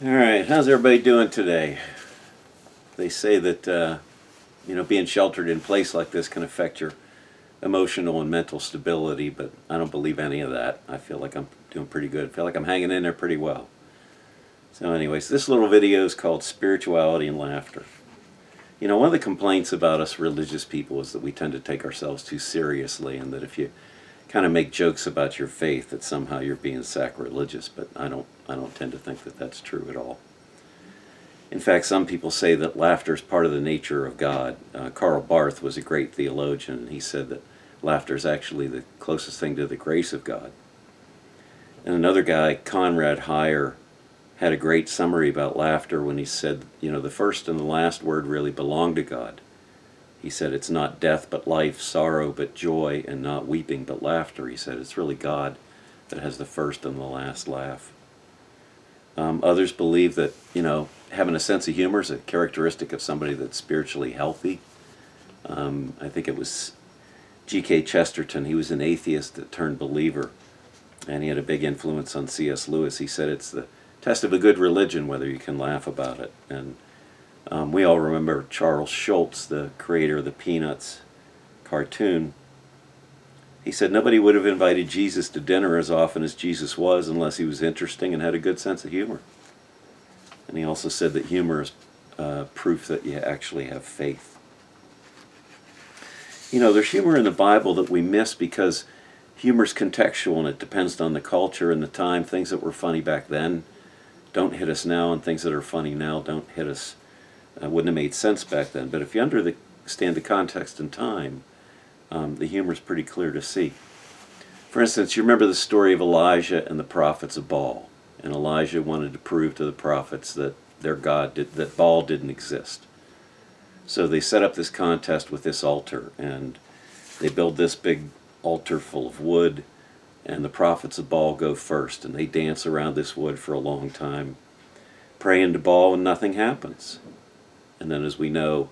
All right, how's everybody doing today? They say that being sheltered in place like this can affect your emotional and mental stability, but I don't believe any of that. I feel like I'm doing pretty good. I feel like I'm hanging in there pretty well. So anyways, this little video is called Spirituality and Laughter. You know, one of the complaints about us religious people is that we tend to take ourselves too seriously, and that if you kind of make jokes about your faith, that somehow you're being sacrilegious, but I don't tend to think that that's true at all. In fact, some people say that laughter is part of the nature of God. Karl Barth was a great theologian, and he said that laughter is actually the closest thing to the grace of God. And another guy, Conrad Heyer, had a great summary about laughter when he said, the first and the last word really belong to God. He said, it's not death but life, sorrow but joy, and not weeping but laughter. He said, it's really God that has the first and the last laugh. Others believe that, having a sense of humor is a characteristic of somebody that's spiritually healthy. I think it was G.K. Chesterton. He was an atheist that turned believer, and he had a big influence on C.S. Lewis. He said it's the test of a good religion whether you can laugh about it. And we all remember Charles Schulz, the creator of the Peanuts cartoon. He said nobody would have invited Jesus to dinner as often as Jesus was unless he was interesting and had a good sense of humor. And he also said that humor is proof that you actually have faith. There's humor in the Bible that we miss because humor's contextual and it depends on the culture and the time. Things that were funny back then don't hit us now, and things that are funny now don't hit us. Wouldn't have made sense back then. But if you understand the context and time, the humor is pretty clear to see. For instance, you remember the story of Elijah and the prophets of Baal. And Elijah wanted to prove to the prophets that their God that Baal didn't exist. So they set up this contest with this altar, and they build this big altar full of wood, and the prophets of Baal go first, and they dance around this wood for a long time, praying to Baal, and nothing happens. And then, as we know,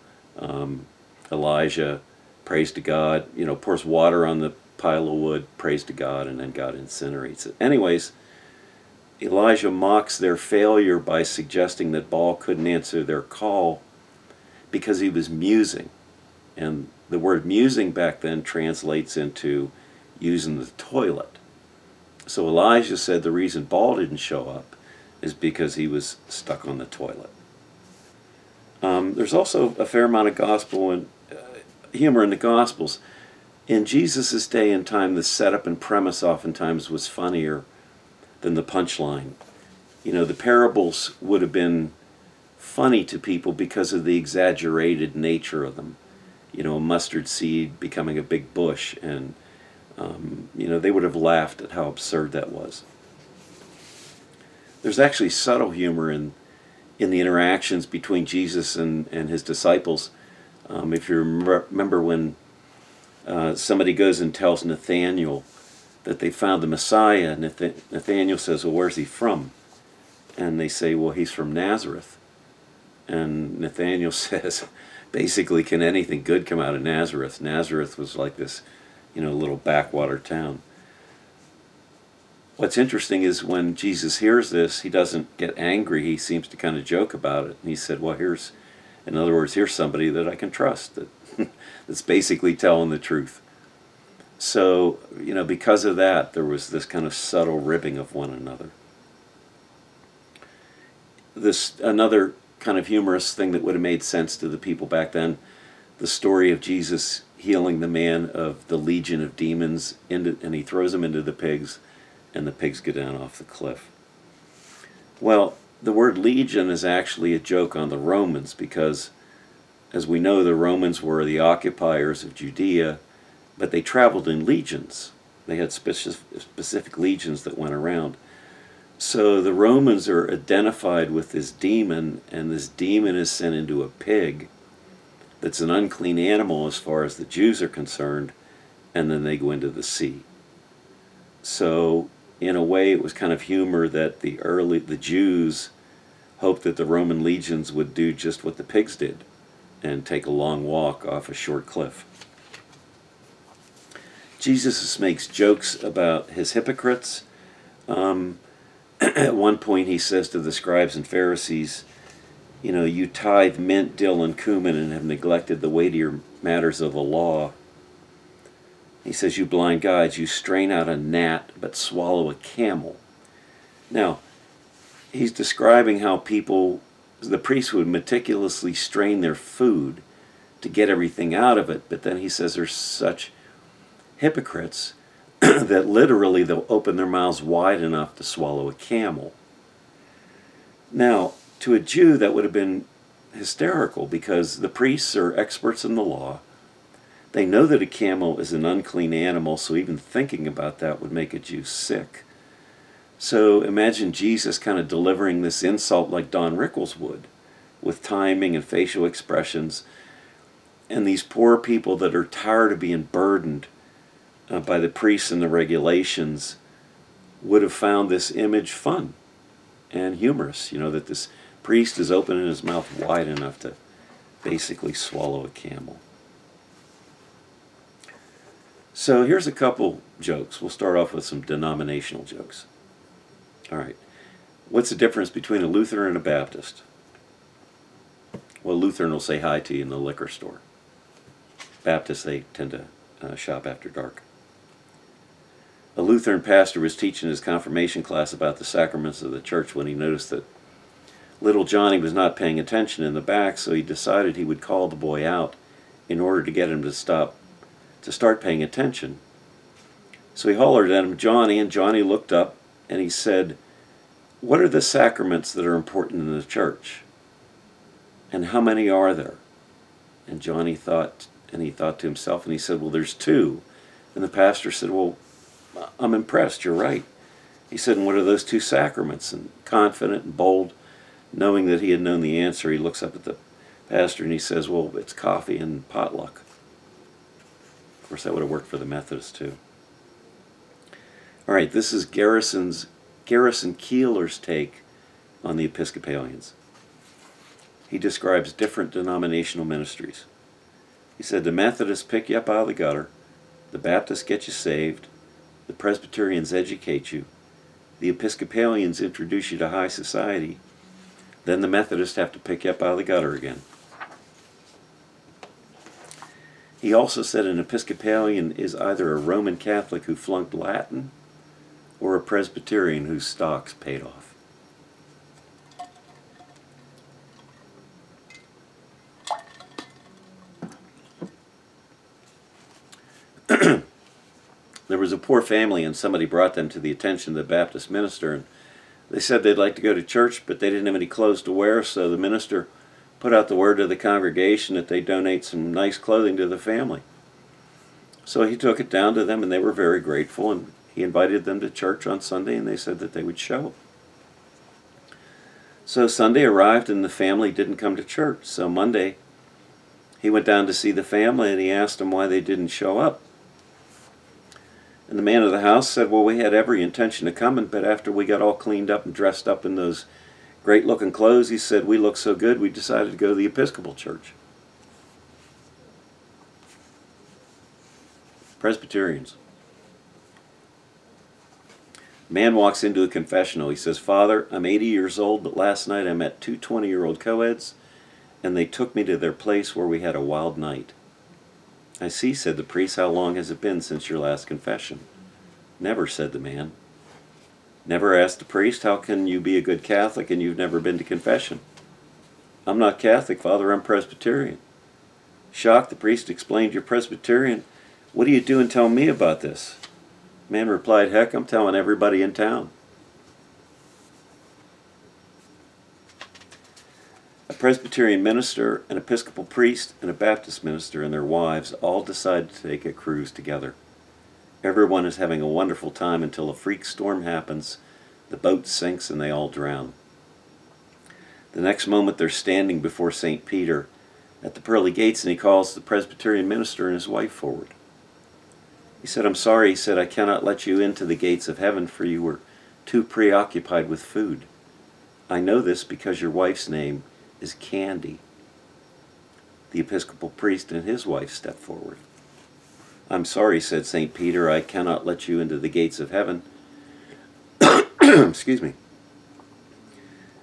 Elijah prays to God, pours water on the pile of wood, prays to God, and then God incinerates it. Anyways, Elijah mocks their failure by suggesting that Baal couldn't answer their call because he was musing. And the word musing back then translates into using the toilet. So Elijah said the reason Baal didn't show up is because he was stuck on the toilet. There's also a fair amount of gospel and humor in the Gospels. In Jesus' day and time, the setup and premise oftentimes was funnier than the punchline. The parables would have been funny to people because of the exaggerated nature of them. A mustard seed becoming a big bush, and they would have laughed at how absurd that was. There's actually subtle humor in the interactions between Jesus and his disciples. If you remember when somebody goes and tells Nathanael that they found the Messiah, Nathanael says, well, where's he from? And they say, well, he's from Nazareth. And Nathanael says, basically, can anything good come out of Nazareth? Nazareth was like this, little backwater town. What's interesting is when Jesus hears this, he doesn't get angry. He seems to kind of joke about it. And he said, well, in other words, here's somebody that I can trust, that's basically telling the truth. So, because of that, there was this kind of subtle ribbing of one another. Another kind of humorous thing that would have made sense to the people back then, the story of Jesus healing the man of the legion of demons, and he throws them into the pigs, and the pigs go down off the cliff. Well, the word legion is actually a joke on the Romans because, as we know, the Romans were the occupiers of Judea, but they traveled in legions. They had specific legions that went around. So the Romans are identified with this demon, and this demon is sent into a pig that's an unclean animal as far as the Jews are concerned, and then they go into the sea. So in a way, it was kind of humor that the Jews hoped that the Roman legions would do just what the pigs did and take a long walk off a short cliff. Jesus makes jokes about his hypocrites. At one point he says to the scribes and Pharisees, you tithe mint, dill, and cumin and have neglected the weightier matters of the law. He says, you blind guides, you strain out a gnat but swallow a camel. Now, he's describing how the priests would meticulously strain their food to get everything out of it, but then he says they're such hypocrites that literally they'll open their mouths wide enough to swallow a camel. Now, to a Jew, that would have been hysterical because the priests are experts in the law. They know that a camel is an unclean animal, so even thinking about that would make a Jew sick. So imagine Jesus kind of delivering this insult like Don Rickles would, with timing and facial expressions. And these poor people that are tired of being burdened by the priests and the regulations would have found this image fun and humorous, that this priest is opening his mouth wide enough to basically swallow a camel. So here's a couple jokes. We'll start off with some denominational jokes. All right. What's the difference between a Lutheran and a Baptist? Well, Lutheran will say hi to you in the liquor store. Baptists, they tend to shop after dark. A Lutheran pastor was teaching his confirmation class about the sacraments of the church when he noticed that little Johnny was not paying attention in the back, so he decided he would call the boy out in order to get him to start paying attention. So he hollered at him, Johnny, and Johnny looked up and he said, what are the sacraments that are important in the church? And how many are there? And Johnny thought to himself, and he said, well, there's two. And the pastor said, well, I'm impressed, you're right. He said, and what are those two sacraments? And confident and bold, knowing that he had known the answer, he looks up at the pastor and he says, well, it's coffee and potluck. Of course, that would have worked for the Methodists too. All right, this is Garrison Keillor's take on the Episcopalians. He describes different denominational ministries. He said, the Methodists pick you up out of the gutter, the Baptists get you saved, the Presbyterians educate you, the Episcopalians introduce you to high society, then the Methodists have to pick you up out of the gutter again. He also said an Episcopalian is either a Roman Catholic who flunked Latin or a Presbyterian whose stocks paid off. There was a poor family and somebody brought them to the attention of the Baptist minister, and they said they'd like to go to church, but they didn't have any clothes to wear, so the minister put out the word to the congregation that they donate some nice clothing to the family. So he took it down to them, and they were very grateful, and he invited them to church on Sunday, and they said that they would show. So Sunday arrived, and the family didn't come to church. So Monday, he went down to see the family, and he asked them why they didn't show up. And the man of the house said, well, we had every intention of coming, but after we got all cleaned up and dressed up in those great-looking clothes, he said, we look so good, we decided to go to the Episcopal Church. Presbyterians. Man walks into a confessional. He says, Father, I'm 80 years old, but last night I met two 20-year-old co-eds, and they took me to their place where we had a wild night. I see, said the priest. How long has it been since your last confession? Never, said the man. Never, asked the priest. How can you be a good Catholic and you've never been to confession? I'm not Catholic, Father. I'm Presbyterian. Shocked, the priest explained, you're Presbyterian. What are you doing telling me about this? The man replied, heck, I'm telling everybody in town. A Presbyterian minister, an Episcopal priest, and a Baptist minister and their wives all decided to take a cruise together. Everyone is having a wonderful time until a freak storm happens, the boat sinks, and they all drown. The next moment they're standing before St. Peter at the pearly gates, and he calls the Presbyterian minister and his wife forward. He said, I'm sorry, he said, I cannot let you into the gates of heaven, for you were too preoccupied with food. I know this because your wife's name is Candy. The Episcopal priest and his wife stepped forward. I'm sorry, said St. Peter, I cannot let you into the gates of heaven. Excuse me.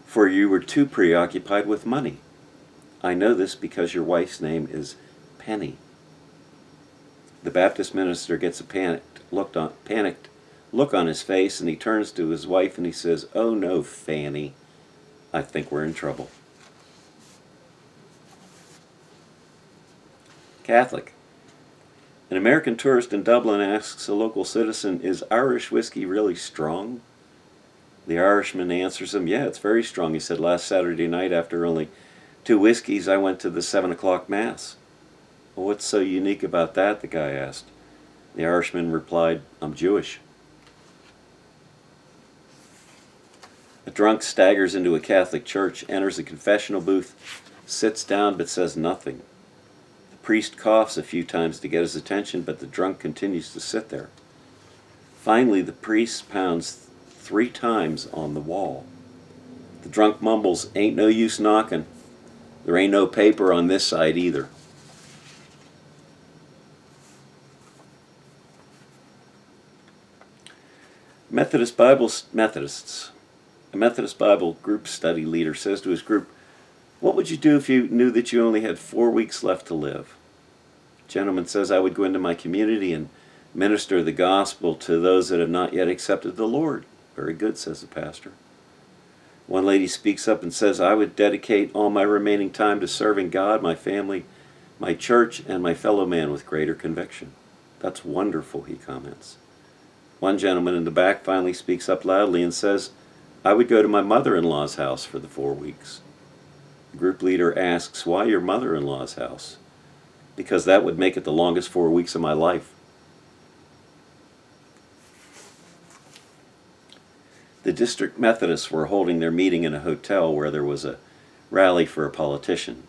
for you were too preoccupied with money. I know this because your wife's name is Penny. The Baptist minister gets a panicked look on his face, and he turns to his wife and he says, "Oh no, Fanny, I think we're in trouble." Catholic. An American tourist in Dublin asks a local citizen, "Is Irish whiskey really strong?" The Irishman answers him, "Yeah, it's very strong." He said, "Last Saturday night, after only 2 whiskeys, I went to the 7 o'clock Mass." "Well, what's so unique about that?" the guy asked. The Irishman replied, "I'm Jewish." A drunk staggers into a Catholic church, enters a confessional booth, sits down but says nothing. The priest coughs a few times to get his attention, but the drunk continues to sit there. Finally, the priest pounds 3 times on the wall. The drunk mumbles, "Ain't no use knocking. There ain't no paper on this side either." Methodists. A Methodist Bible group study leader says to his group, "What would you do if you knew that you only had 4 weeks left to live?" A gentleman says, "I would go into my community and minister the gospel to those that have not yet accepted the Lord." "Very good," says the pastor. One lady speaks up and says, "I would dedicate all my remaining time to serving God, my family, my church, and my fellow man with greater conviction." "That's wonderful," he comments. One gentleman in the back finally speaks up loudly and says, "I would go to my mother-in-law's house for the 4 weeks." The group leader asks, "Why your mother-in-law's house?" "Because that would make it the longest 4 weeks of my life." The district Methodists were holding their meeting in a hotel where there was a rally for a politician.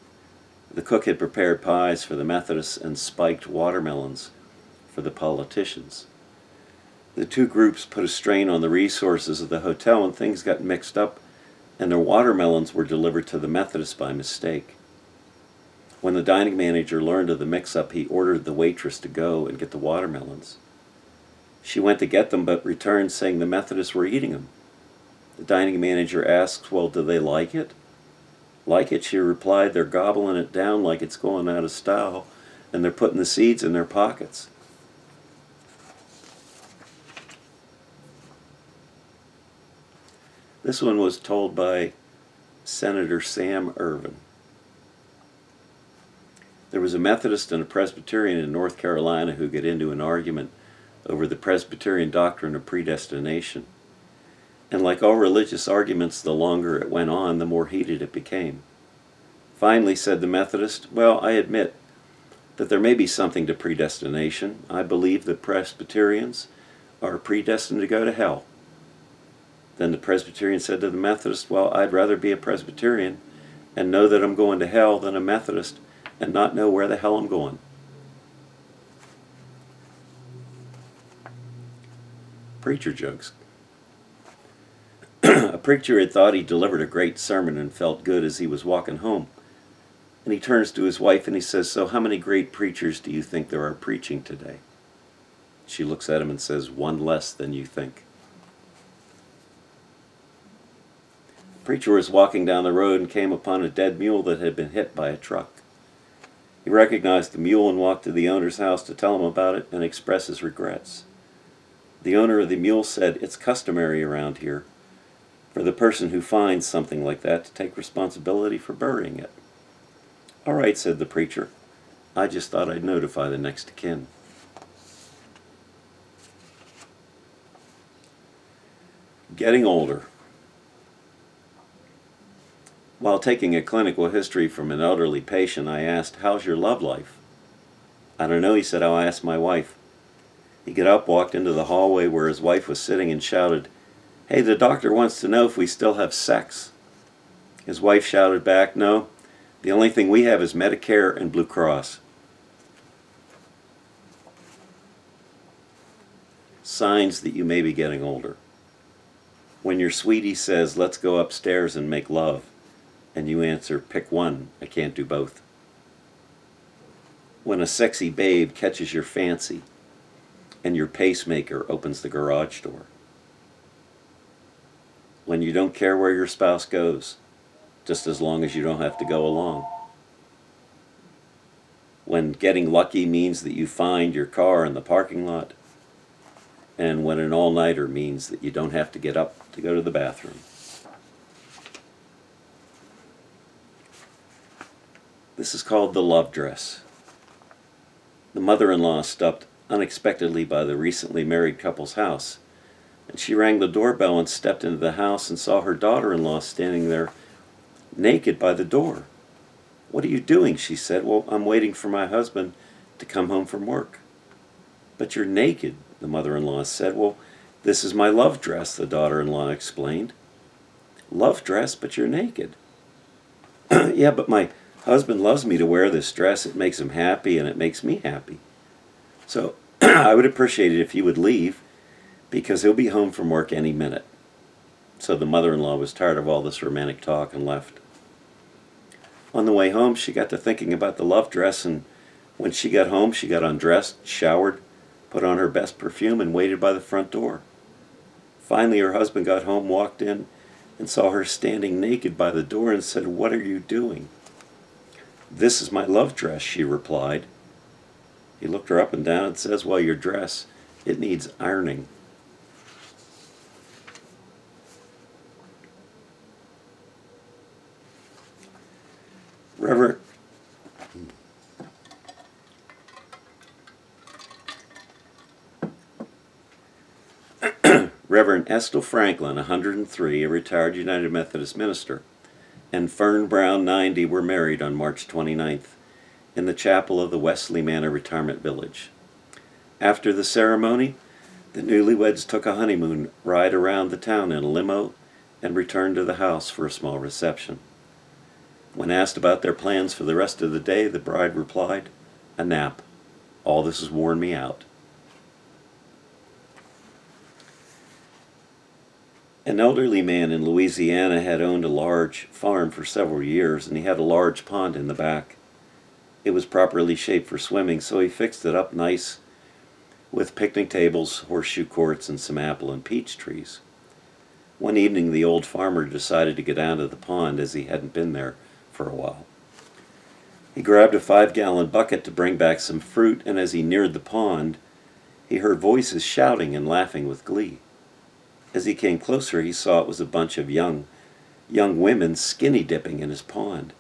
The cook had prepared pies for the Methodists and spiked watermelons for the politicians. The 2 groups put a strain on the resources of the hotel, and things got mixed up, and their watermelons were delivered to the Methodists by mistake. When the dining manager learned of the mix-up, he ordered the waitress to go and get the watermelons. She went to get them, but returned saying the Methodists were eating them. The dining manager asks, "Well, do they like it?" "Like it," she replied. "They're gobbling it down like it's going out of style, and they're putting the seeds in their pockets." This one was told by Senator Sam Ervin. There was a Methodist and a Presbyterian in North Carolina who got into an argument over the Presbyterian doctrine of predestination. And like all religious arguments, the longer it went on, the more heated it became. Finally, said the Methodist, "Well, I admit that there may be something to predestination. I believe that Presbyterians are predestined to go to hell." Then the Presbyterian said to the Methodist, "Well, I'd rather be a Presbyterian and know that I'm going to hell than a Methodist and not know where the hell I'm going." Preacher jokes. A preacher had thought he delivered a great sermon and felt good as he was walking home. And he turns to his wife and he says, "So how many great preachers do you think there are preaching today?" She looks at him and says, "One less than you think." The preacher was walking down the road and came upon a dead mule that had been hit by a truck. He recognized the mule and walked to the owner's house to tell him about it and express his regrets. The owner of the mule said, "It's customary around here for the person who finds something like that to take responsibility for burying it." "All right," said the preacher. "I just thought I'd notify the next of kin." Getting older. While taking a clinical history from an elderly patient, I asked, "How's your love life?" "I don't know," he said. "I'll ask my wife." He got up, walked into the hallway where his wife was sitting, and shouted, "Hey, the doctor wants to know if we still have sex." His wife shouted back, "No, the only thing we have is Medicare and Blue Cross." Signs that you may be getting older. When your sweetie says, "Let's go upstairs and make love," and you answer, "Pick one, I can't do both." When a sexy babe catches your fancy and your pacemaker opens the garage door. when you don't care where your spouse goes, just as long as you don't have to go along. When getting lucky means that you find your car in the parking lot, and when an all-nighter means that you don't have to get up to go to the bathroom. This is called the love dress. The mother-in-law stopped unexpectedly by the recently married couple's house, and she rang the doorbell and stepped into the house and saw her daughter-in-law standing there naked by the door. "What are you doing?" she said. "Well, I'm waiting for my husband to come home from work." "But you're naked," the mother-in-law said. "Well, this is my love dress," the daughter-in-law explained. "Love dress, but you're naked." "Yeah, but my husband loves me to wear this dress. It makes him happy and it makes me happy. So I would appreciate it if you would leave, because he'll be home from work any minute." So the mother-in-law was tired of all this romantic talk and left. On the way home, she got to thinking about the love dress, and when she got home, she got undressed, showered, put on her best perfume, and waited by the front door. Finally, her husband got home, walked in, and saw her standing naked by the door and said, "What are you doing?" "This is my love dress," she replied. He looked her up and down and says, "Well, your dress, it needs ironing." Reverend Estill Franklin, 103, a retired United Methodist minister, and Fern Brown, 90, were married on March 29th in the chapel of the Wesley Manor Retirement Village. After the ceremony, the newlyweds took a honeymoon ride around the town in a limo and returned to the house for a small reception. When asked about their plans for the rest of the day, the bride replied, "A nap. All this has worn me out." An elderly man in Louisiana had owned a large farm for several years, and he had a large pond in the back. It was properly shaped for swimming, so he fixed it up nice with picnic tables, horseshoe courts, and some apple and peach trees. One evening, the old farmer decided to get down to the pond, as he hadn't been there for a while. He grabbed a 5-gallon bucket to bring back some fruit, and as he neared the pond, he heard voices shouting and laughing with glee. As he came closer, he saw it was a bunch of young women skinny dipping in his pond.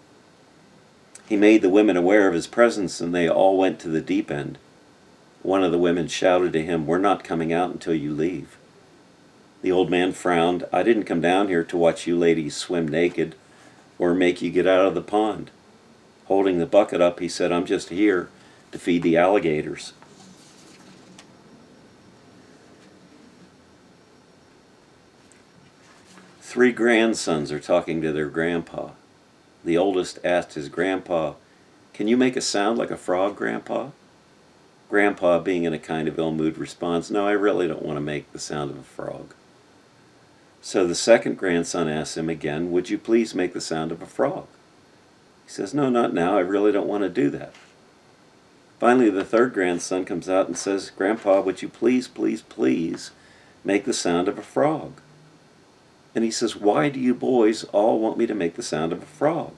He made the women aware of his presence, and they all went to the deep end. One of the women shouted to him, "We're not coming out until you leave." The old man frowned. "I didn't come down here to watch you ladies swim naked or make you get out of the pond." Holding the bucket up, he said, "I'm just here to feed the alligators." Three grandsons are talking to their grandpa. The oldest asked his grandpa, "Can you make a sound like a frog, Grandpa?" Grandpa, being in a kind of ill mood, responds, "No, I really don't want to make the sound of a frog." So the second grandson asks him again, "Would you please make the sound of a frog?" He says, "No, not now. I really don't want to do that." Finally, the third grandson comes out and says, "Grandpa, would you please, please, please make the sound of a frog?" And he says, "Why do you boys all want me to make the sound of a frog?"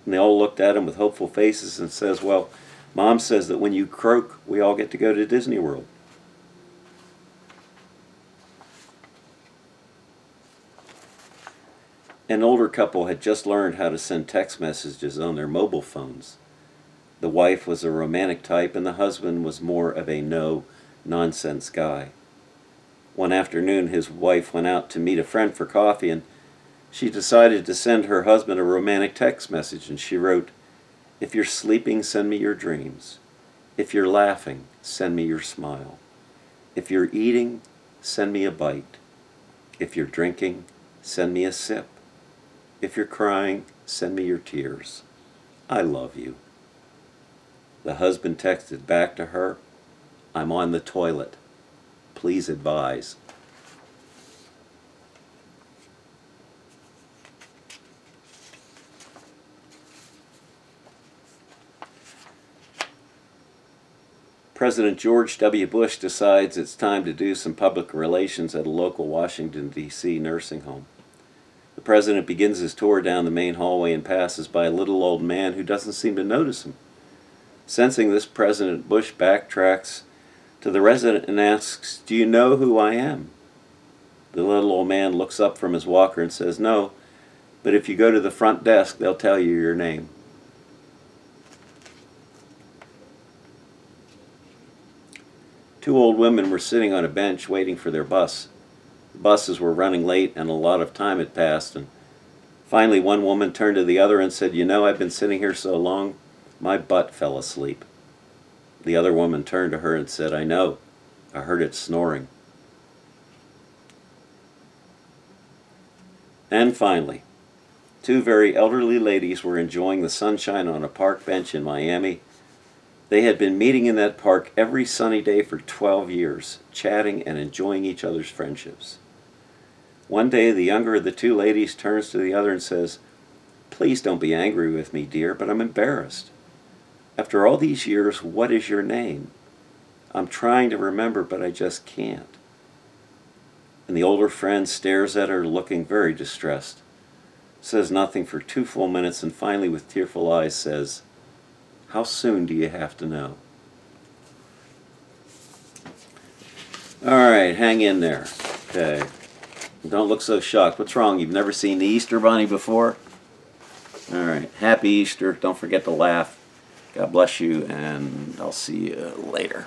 And they all looked at him with hopeful faces and says, "Well, Mom says that when you croak, we all get to go to Disney World." An older couple had just learned how to send text messages on their mobile phones. The wife was a romantic type, and the husband was more of a no-nonsense guy. One afternoon, his wife went out to meet a friend for coffee, and she decided to send her husband a romantic text message, and she wrote, "If you're sleeping, send me your dreams. If you're laughing, send me your smile. If you're eating, send me a bite. If you're drinking, send me a sip. If you're crying, send me your tears. I love you." The husband texted back to her, "I'm on the toilet. Please advise." President George W. Bush decides it's time to do some public relations at a local Washington, D.C. nursing home. The president begins his tour down the main hallway and passes by a little old man who doesn't seem to notice him. Sensing this, President Bush backtracks to the resident and asks, "Do you know who I am?" The little old man looks up from his walker and says, "No, but if you go to the front desk, they'll tell you your name." Two old women were sitting on a bench waiting for their bus. The buses were running late and a lot of time had passed, and finally one woman turned to the other and said, "You know, I've been sitting here so long, my butt fell asleep." The other woman turned to her and said, "I know, I heard it snoring." And finally, two very elderly ladies were enjoying the sunshine on a park bench in Miami. They had been meeting in that park every sunny day for 12 years, chatting and enjoying each other's friendships. One day, the younger of the two ladies turns to the other and says, "Please don't be angry with me, dear, but I'm embarrassed. After all these years, what is your name? I'm trying to remember, but I just can't." And the older friend stares at her, looking very distressed, says nothing for 2 full minutes, and finally, with tearful eyes, says, "How soon do you have to know?" All right, hang in there. Okay. Don't look so shocked. What's wrong? You've never seen the Easter Bunny before? All right. Happy Easter. Don't forget to laugh. God bless you, and I'll see you later.